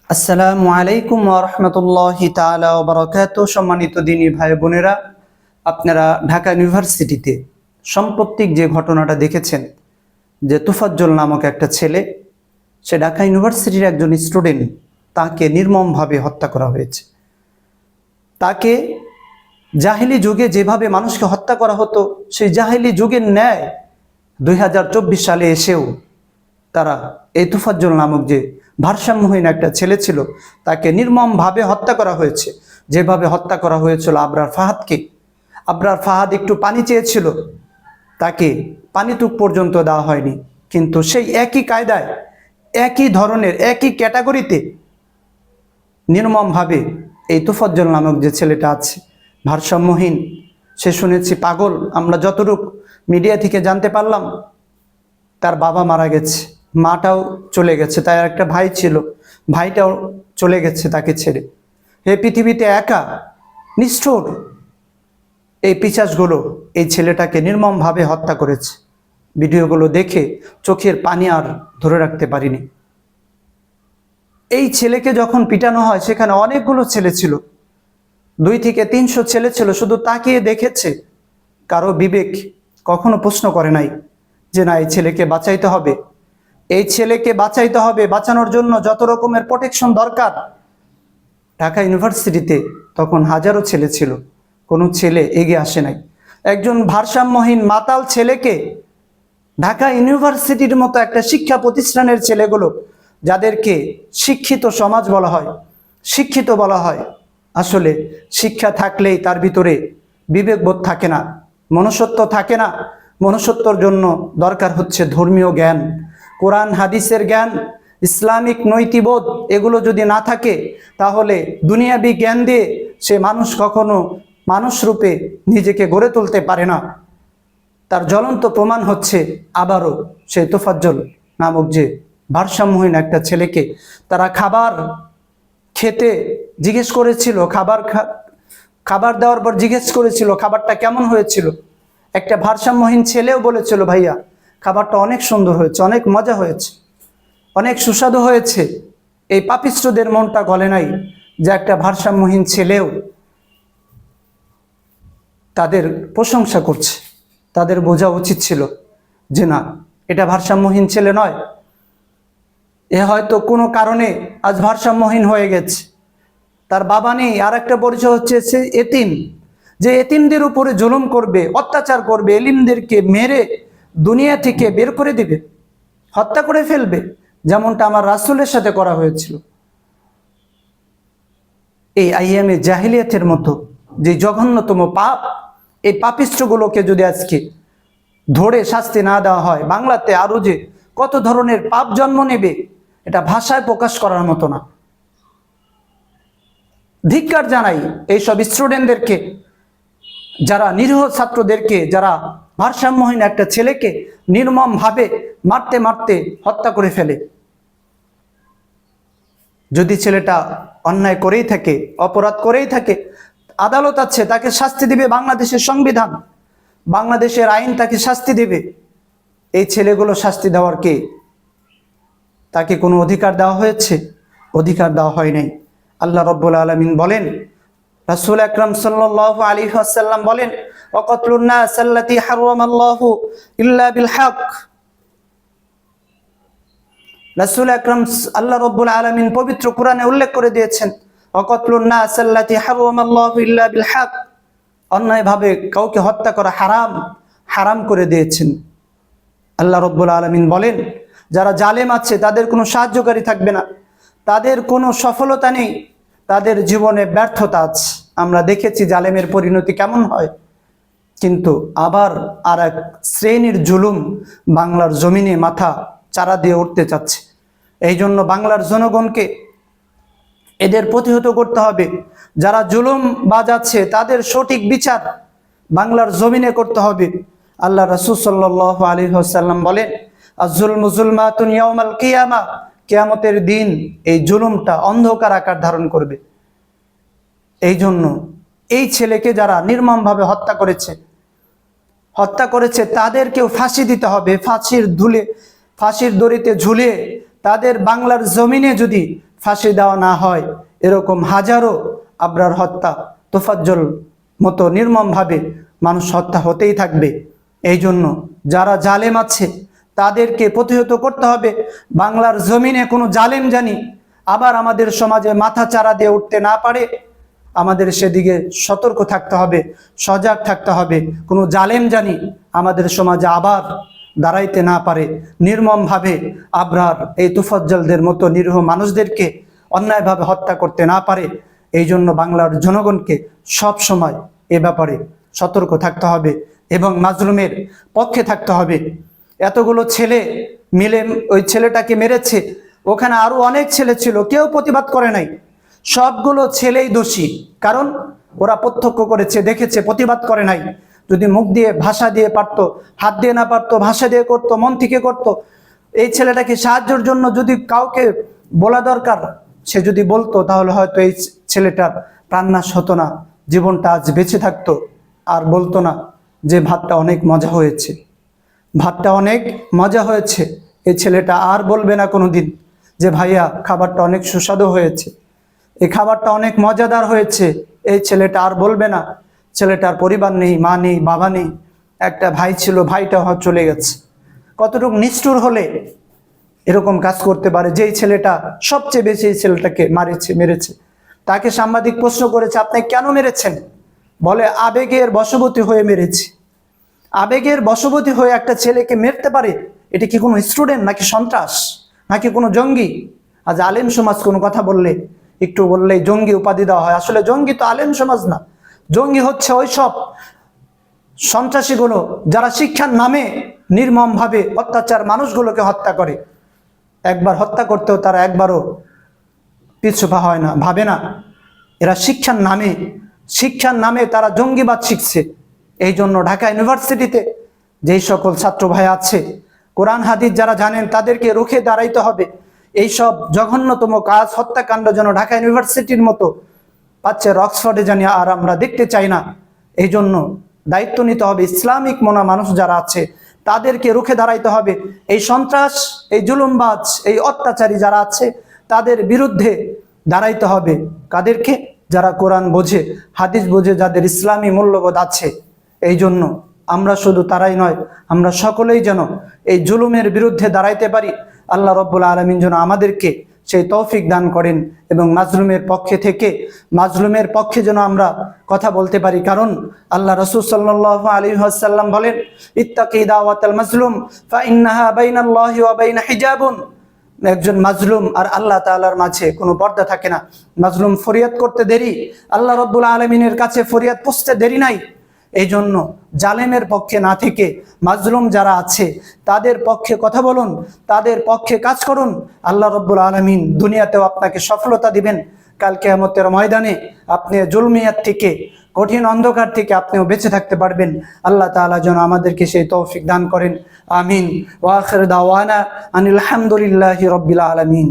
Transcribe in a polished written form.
আসসালামু আলাইকুম ওয়া রাহমাতুল্লাহি তাআলা ওয়া বারাকাতুহু। সম্মানিত দিনী ভাই বোনেরা, আপনারা ঢাকা ইউনিভার্সিটিতে সাম্প্রতিক যে ঘটনাটা দেখেছেন, যে তোফাজ্জল নামক একটা ছেলে, সে ঢাকা ইউনিভার্সিটির একজন স্টুডেন্ট, তাকে নির্মমভাবে হত্যা করা হয়েছে। তাকে জাহিলি যুগে যেভাবে মানুষকে হত্যা করা হতো, সেই জাহিলি যুগের ন্যায় 2024 সালে এসেও তারা এই তোফাজ্জল নামক যে ভারসাম্যহীন একটা ছেলে ছিল, তাকে নির্মমভাবে হত্যা করা হয়েছে। যেভাবে হত্যা করা হয়েছিল আবরার ফাহাদকে। আবরার ফাহাদ একটু পানি চেয়েছিল, তাকে পানিটুক পর্যন্ত দেওয়া হয়নি, কিন্তু সেই একই কায়দায়, একই ধরনের, একই ক্যাটাগরিতে নির্মমভাবে এই তোফাজ্জল নামক যে ছেলেটা আছে, ভারসাম্যহীন, সে শুনেছি পাগল। আমরা যতটুকু মিডিয়া থেকে জানতে পারলাম, তার বাবা মারা গেছে, মাটাও চলে গেছে, তার একটা ভাই ছিল, ভাইটাও চলে গেছে তাকে ছেড়ে। এই পৃথিবীতে একা, নিষ্ঠুর এই পিশাচগুলো এই ছেলেটাকে নির্মমভাবে হত্যা করেছে। ভিডিওগুলো দেখে চোখের পানি আর ধরে রাখতে পারিনি। এই ছেলেকে যখন পিটানো হয়, সেখানে অনেকগুলো ছেলে ছিল, 200 থেকে 300 ছেলে ছিল, শুধু তাকিয়ে দেখেছে। কারো বিবেক কখনো প্রশ্ন করে নাই যে না, এই ছেলেকে বাঁচাইতে হবে, এই ছেলেকে বাঁচাইতে হবে। বাঁচানোর জন্য যত রকমের প্রোটেকশন দরকার, ঢাকা ইউনিভার্সিটিতে তখন হাজারো ছেলে ছিল, কোনো ছেলে এগিয়ে আসে নাই। একজন ভারসাম্যহীন মাতাল ছেলেকে ঢাকা ইউনিভার্সিটির মতো একটা শিক্ষা প্রতিষ্ঠানের ছেলেগুলো, যাদেরকে শিক্ষিত সমাজ বলা হয়, শিক্ষিত বলা হয়, আসলে শিক্ষা থাকলেই তার ভিতরে বিবেকবোধ থাকে না, মনুষ্যত্ব থাকে না। মনুষ্যত্বর জন্য দরকার হচ্ছে ধর্মীয় জ্ঞান, কোরআন হাদিসের জ্ঞান, ইসলামিক নৈতিকবোধ। এগুলো যদি না থাকে, তাহলে দুনিয়াবি জ্ঞান দিয়ে সে মানুষ কখনো মানুষ রূপে নিজেকে গড়ে তুলতে পারে না। তার জ্বলন্ত প্রমাণ হচ্ছে আবারও সেই তোফাজ্জল নামক যে ভারসাম্যহীন একটা ছেলেকে তারা খাবার খেতে জিজ্ঞেস করেছিল, খাবার দেওয়ার পর জিজ্ঞেস করেছিল খাবারটা কেমন হয়েছিল। একটা ভারসাম্যহীন ছেলেও বলেছিল, ভাইয়া খাবারটা অনেক সুন্দর হয়েছে, অনেক মজা হয়েছে, অনেক সুস্বাদু হয়েছে। এই পাপিষ্ঠদের মনটা গলে নাই যে একটা ভারসাম্যহীন ছেলেও তাদের প্রশংসা করছে। তাদের বোঝা উচিত ছিল যে না, এটা ভারসাম্যহীন ছেলে নয়, এ হয়তো কোনো কারণে আজ ভারসাম্যহীন হয়ে গেছে। তার বাবা নেই। আর একটা পরিচয় হচ্ছে সে এতিম, যে এতিমদের উপরে জুলুম করবে, অত্যাচার করবে, এলিমদেরকে মেরে দুনিয়া থেকে বের করে দিবে, হত্যা করে ফেলবে, যেমনটা আমার রাসূলের সাথে করা হয়েছিল। এই আইয়ামে জাহিলিয়াতের মতো যে জঘন্যতম পাপ, এই পাপিষ্ঠগুলোকে যদি আজকে ধরে শাস্তি না দেওয়া হয়, বাংলাতে আরো যে কত ধরনের পাপ জন্ম নেবে, এটা ভাষায় প্রকাশ করার মতো না। ধিক্কার জানাই এইসব স্টুডেন্টদেরকে, যারা নিরীহ ছাত্রদেরকে, যারা ভারসাম্যহীন একটা ছেলেকে নির্মমভাবে মারতে মারতে হত্যা করে ফেলে। যদি ছেলেটা অন্যায় করেই থাকে, অপরাধ করেই থাকে, আদালত আছে, তাকে শাস্তি দিবে বাংলাদেশের সংবিধান, বাংলাদেশের আইন তাকে শাস্তি দিবে। এই ছেলেগুলো শাস্তি দেওয়ার কে? তাকে কোনো অধিকার দেওয়া হয়েছে? অধিকার দেওয়া হয় নাই। আল্লাহ রাব্বুল আলামিন বলেন, রাসূল আকরাম সাল্লাল্লাহু আলাইহি ওয়াসাল্লাম বলেন, ওয়াকাতলুন নাস আল্লাতী হারামাল্লাহু ইল্লা বিল হক। রাসূল আকরাম আল্লাহ রাব্বুল আলামিন পবিত্র কোরআনে উল্লেখ করে দিয়েছেন, ওয়াকাতলুন নাস আল্লাতী হারামাল্লাহু ইল্লা বিল হক। অন্যায়ভাবে কাউকে হত্যা করা হারাম, হারাম করে দিয়েছেন। আল্লাহ রাব্বুল আলামিন বলেন, যারা জালেম আছে তাদের কোনো সাহায্যকারী থাকবে না, তাদের কোনো সফলতা নেই, তাদের জীবনে ব্যর্থতা আছে। আমরা দেখেছি জালেমের পরিণতি কেমন হয়। কিন্তু আবার আর এক শ্রেণীর জুলুম বাংলার জমিনে মাথা চারা দিয়ে উঠতে চাচ্ছে। এই জন্য বাংলার জনগণকে এদের প্রতিহত করতে হবে। যারা জুলুম বাজাচ্ছে তাদের সঠিক বিচার বাংলার জমিনে করতে হবে। আল্লাহ রাসূল সাল্লাল্লাহু আলাইহি ওয়াসাল্লাম বলেন, আয-যুলমু যুলমাতুন ইয়াউমাল কিয়ামা। কিয়ামতের দিন এই জুলুমটা অন্ধকার আকার ধারণ করবে। এই জন্য এই ছেলেকে যারা নির্মমভাবে হত্যা করেছে তাদেরকেও ফাঁসি দিতে হবে। ফাঁসির দড়িতে ঝুলিয়ে তাদের বাংলার জমিনে যদি ফাঁসি দেওয়া না হয়, এরকম হাজারো আবরার হত্যা, তোফাজ্জল মতো নির্মমভাবে মানুষ হত্যা হতেই থাকবে। এই জন্য যারা জালেম আছে তাদেরকে প্রতিহত করতে হবে। বাংলার জমিনে কোনো জালেম জানি আবার আমাদের সমাজে মাথা চারা দিয়ে উঠতে না পারে, আমাদের সেদিকে সতর্ক থাকতে হবে, সজাগ থাকতে হবে। কোনো জালেম জানি আমাদের সমাজে আবার দাঁড়াইতে না পারে, নির্মমভাবে আবরার এই তোফাজ্জলদের মতো নিরীহ মানুষদেরকে অন্যায়ভাবে হত্যা করতে না পারে। এই জন্য বাংলার জনগণকে সব সময় এ ব্যাপারে সতর্ক থাকতে হবে এবং মাজলুমের পক্ষে থাকতে হবে। এতগুলো ছেলে মিলে ওই ছেলেটাকে মেরেছে, ওখানে আরো অনেক ছেলে ছিল, কেউ প্রতিবাদ করে নাই। সবগুলো ছেলেই দোষী, কারণ ওরা প্রত্যক্ষ করেছে, দেখেছে, প্রতিবাদ করে নাই। যদি মুখ দিয়ে ভাষা দিয়ে পারতো, হাত দিয়ে না পারতো, ভাষা দিয়ে করতো, মন থেকে করতো। এই ছেলেটাকে সাহায্যের জন্য যদি কাউকে বলা দরকার, সে যদি বলতো, তাহলে হয়তো এই ছেলেটার প্রাণনাশ হতো না, জীবনটা আজ বেঁচে থাকতো। আর বলতো না যে ভাতটা অনেক মজা হয়েছে, ভাতটা অনেক মজা হয়েছে। এই ছেলেটা আর বলবে না কোনো দিন যে ভাইয়া খাবারটা অনেক সুস্বাদু হয়েছে, এই খাবারটা অনেক মজাদার হয়েছে। এই ছেলেটা আর বলবে না। ছেলেটার পরিবার নেই, মা নেই, বাবা নেই, একটা ভাই ছিল, ভাইটা হয়তো চলে গেছে। কতটুকু নিষ্ঠুর হলে এরকম কাজ করতে পারে? যেই ছেলেটা সবচেয়ে বেশি এই ছেলেটাকে মেরেছে, তাকে সাংবাদিক প্রশ্ন করেছে, আপনি কেন মেরেছেন? বলে আবেগের বশবর্তী হয়ে মেরেছি। আবেগের বশবর্তী হয়ে একটা ছেলেকে মেরতে পারে? এটা কি কোনো স্টুডেন্ট, নাকি সন্ত্রাস, নাকি কোনো জঙ্গি? আজ আলেম সমাজ কোনো কথা বললে, একটু বললেই জঙ্গি উপাধি দেওয়া হয়। আসলে জঙ্গি তো আলেম সমাজ না, জঙ্গি হচ্ছে ওই সব সন্ত্রাসীগুলো যারা শিক্ষার নামে নির্মমভাবে অত্যাচার মানুষগুলোকে হত্যা করে। একবার হত্যা করতেও তারা একবারও পিছুপা হয় না, ভাবে না। এরা শিক্ষার নামে তারা জঙ্গিবাদ শিখছে। এই জন্য ঢাকা ইউনিভার্সিটিতে যেই সকল ছাত্র ভাই আছে, কোরআন হাদিস যারা জানেন, তাদেরকে রুখে দাঁড়াইতে হবে। এইসব জঘন্যতম কাজ, হত্যাকাণ্ড যেন ঢাকা ইউনিভার্সিটির মতো পাচ্ছে অক্সফোর্ডে জানি আর আমরা দেখতে চাই না। এই জন্য দায়িত্ব নিতে হবে। ইসলামিক মনা মানুষ যারা আছে তাদেরকে রুখে দাঁড়াইতে হবে। এই সন্ত্রাস, এই জুলুমবাজ, এই অত্যাচারী যারা আছে তাদের বিরুদ্ধে দাঁড়াইতে হবে। কাদেরকে? যারা কোরআন বোঝে, হাদিস বোঝে, যাদের ইসলামী মূল্যবোধ আছে। এই জন্য আমরা শুধু তারাই নয়, আমরা সকলেই যেন এই জুলুমের বিরুদ্ধে দাঁড়াইতে পারি। আল্লাহ রাব্বুল আলামিন যেন আমাদেরকে সেই তৌফিক দান করেন এবং মাজলুমের পক্ষে যেন আমরা কথা বলতে পারি। কারণ আল্লাহ রাসূল সাল্লাল্লাহু আলাইহি ওয়াসাল্লাম বলেন, ইত্তাকি দাওয়াতাল মাজলুম ফাইন্নাহা বাইনাল্লাহি ওয়া বাইনা হিজাবুন। একজন মাজলুম আর আল্লাহ তাআলার মাঝে কোনো পর্দা থাকে না। মাজলুম ফরিয়াদ করতে দেরি, আল্লাহ রাব্বুল আলামিনের কাছে ফরিয়াদ পৌঁছতে দেরি নাই। এই জন্য জালেমের পক্ষে না থেকে মাজলুম যারা আছে তাদের পক্ষে কথা বলুন, তাদের পক্ষে কাজ করুন। আল্লাহ রাব্বুল আলামিন দুনিয়াতেও আপনাকে সফলতা দিবেন, কাল কিয়ামতের ময়দানে আপনি জুলমিয়াত থেকে, কঠিন অন্ধকার থেকে আপনিও বেঁচে থাকতে পারবেন। আল্লাহ তাআলা যেন আমাদেরকে সেই তৌফিক দান করেন। আমিন। ওয়া আখির দাওয়ানা আনিল হামদুলিল্লাহি রাব্বিল আলামিন।